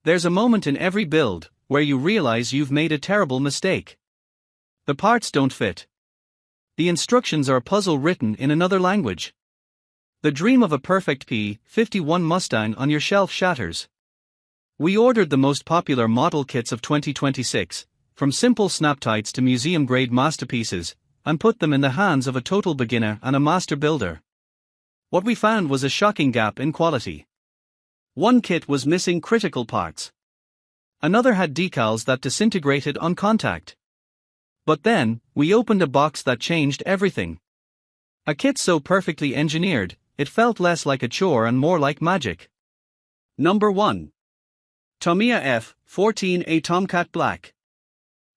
There's a moment in every build where you realize you've made a terrible mistake. The parts don't fit. The instructions are a puzzle written in another language. The dream of a perfect P-51 Mustang on your shelf shatters. We ordered the most popular model kits of 2026, from simple snap-tights to museum-grade masterpieces, and put them in the hands of a total beginner and a master builder. What we found was a shocking gap in quality. One kit was missing critical parts. Another had decals that disintegrated on contact. But then, we opened a box that changed everything. A kit so perfectly engineered, it felt less like a chore and more like magic. Number 1. Tamiya F-14A Tomcat Black.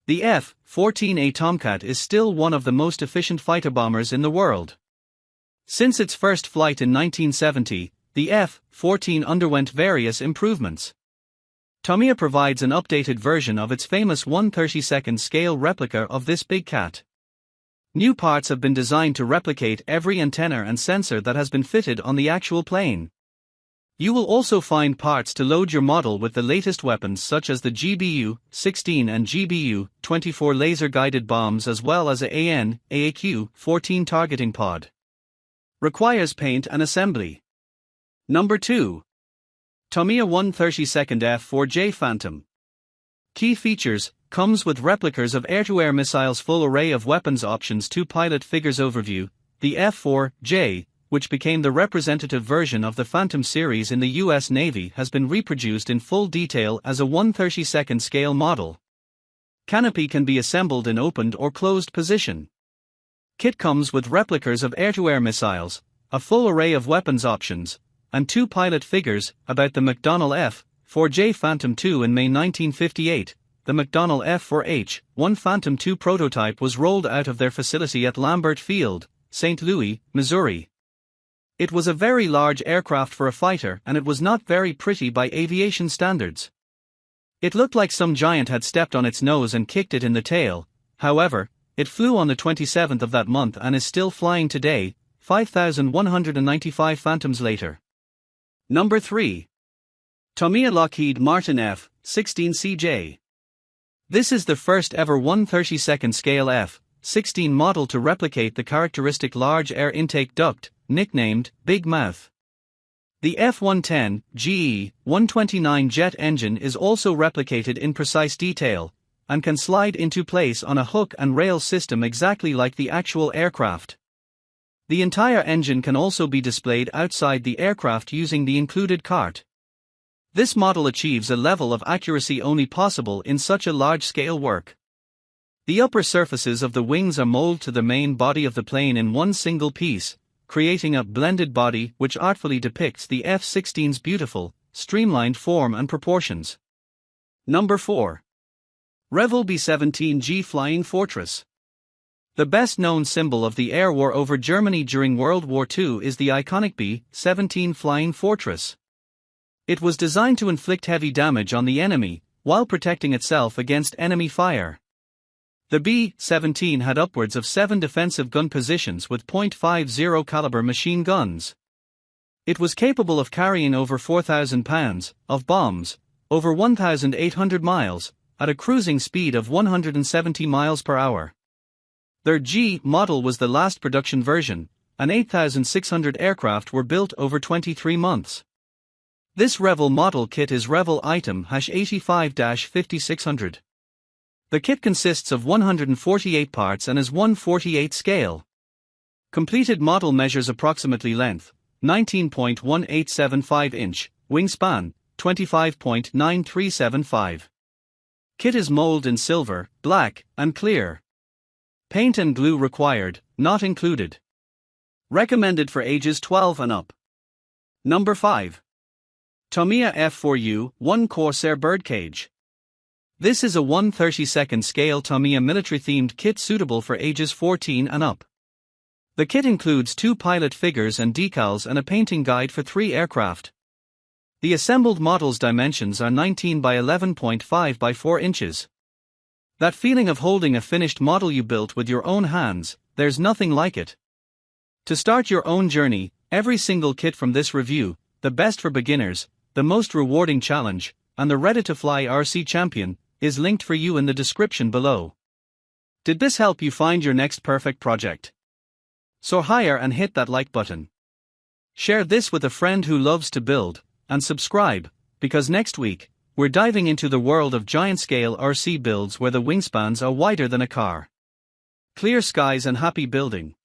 The F-14A Tomcat is still one of the most efficient fighter bombers in the world. Since its first flight in 1970, the F-14 underwent various improvements. Tamiya provides an updated version of its famous 1/32nd scale replica of this big cat. New parts have been designed to replicate every antenna and sensor that has been fitted on the actual plane. You will also find parts to load your model with the latest weapons such as the GBU-16 and GBU-24 laser-guided bombs as well as a AN/AQ-14 targeting pod. Requires paint and assembly. Number 2. Tamiya 1/32nd F4J Phantom. Key features: comes with replicas of air-to-air missiles, full array of weapons options, 2 pilot figures. Overview: the F4J, which became the representative version of the Phantom series in the U.S. Navy, has been reproduced in full detail as a 1/32nd scale model. Canopy can be assembled in opened or closed position. Kit comes with replicas of air-to-air missiles, a full array of weapons options, and 2 pilot figures. About the McDonnell F4J Phantom II. In May 1958, the McDonnell F4H-1 Phantom II prototype was rolled out of their facility at Lambert Field, St. Louis, Missouri. It was a very large aircraft for a fighter, and it was not very pretty by aviation standards. It looked like some giant had stepped on its nose and kicked it in the tail. However, it flew on the 27th of that month and is still flying today, 5,195 Phantoms later. Number 3. Tamiya Lockheed Martin F-16CJ. This is the first ever 1/32nd scale F-16 model to replicate the characteristic large air intake duct, nicknamed Big Mouth. The F-110 GE-129 jet engine is also replicated in precise detail, and can slide into place on a hook and rail system exactly like the actual aircraft. The entire engine can also be displayed outside the aircraft using the included cart. This model achieves a level of accuracy only possible in such a large-scale work. The upper surfaces of the wings are molded to the main body of the plane in one single piece, creating a blended body which artfully depicts the F-16's beautiful, streamlined form and proportions. Number 4. Revell B-17G Flying Fortress. The best-known symbol of the air war over Germany during World War II is the iconic B-17 Flying Fortress. It was designed to inflict heavy damage on the enemy, while protecting itself against enemy fire. The B-17 had upwards of 7 defensive gun positions with .50 caliber machine guns. It was capable of carrying over 4,000 pounds of bombs, over 1,800 miles, at a cruising speed of 170 miles per hour. Their G model was the last production version, and 8,600 aircraft were built over 23 months. This Revell model kit is Revell item #85-5600. The kit consists of 148 parts and is 1/48 scale. Completed model measures approximately length, 19.1875 inch, wingspan, 25.9375. Kit is molded in silver, black, and clear. Paint and glue required, not included. Recommended for ages 12 and up. Number 5. Tamiya F4U-1 Corsair Birdcage. This is a 1/32nd scale Tamiya military-themed kit suitable for ages 14 and up. The kit includes 2 pilot figures and decals and a painting guide for 3 aircraft. The assembled model's dimensions are 19 by 11.5 by 4 inches. That feeling of holding a finished model you built with your own hands, there's nothing like it. To start your own journey, every single kit from this review, the best for beginners, the most rewarding challenge, and the ready-to-fly RC Champion is linked for you in the description below. Did this help you find your next perfect project? So higher and hit that like button. Share this with a friend who loves to build, and subscribe, because next week, we're diving into the world of giant-scale RC builds where the wingspans are wider than a car. Clear skies and happy building.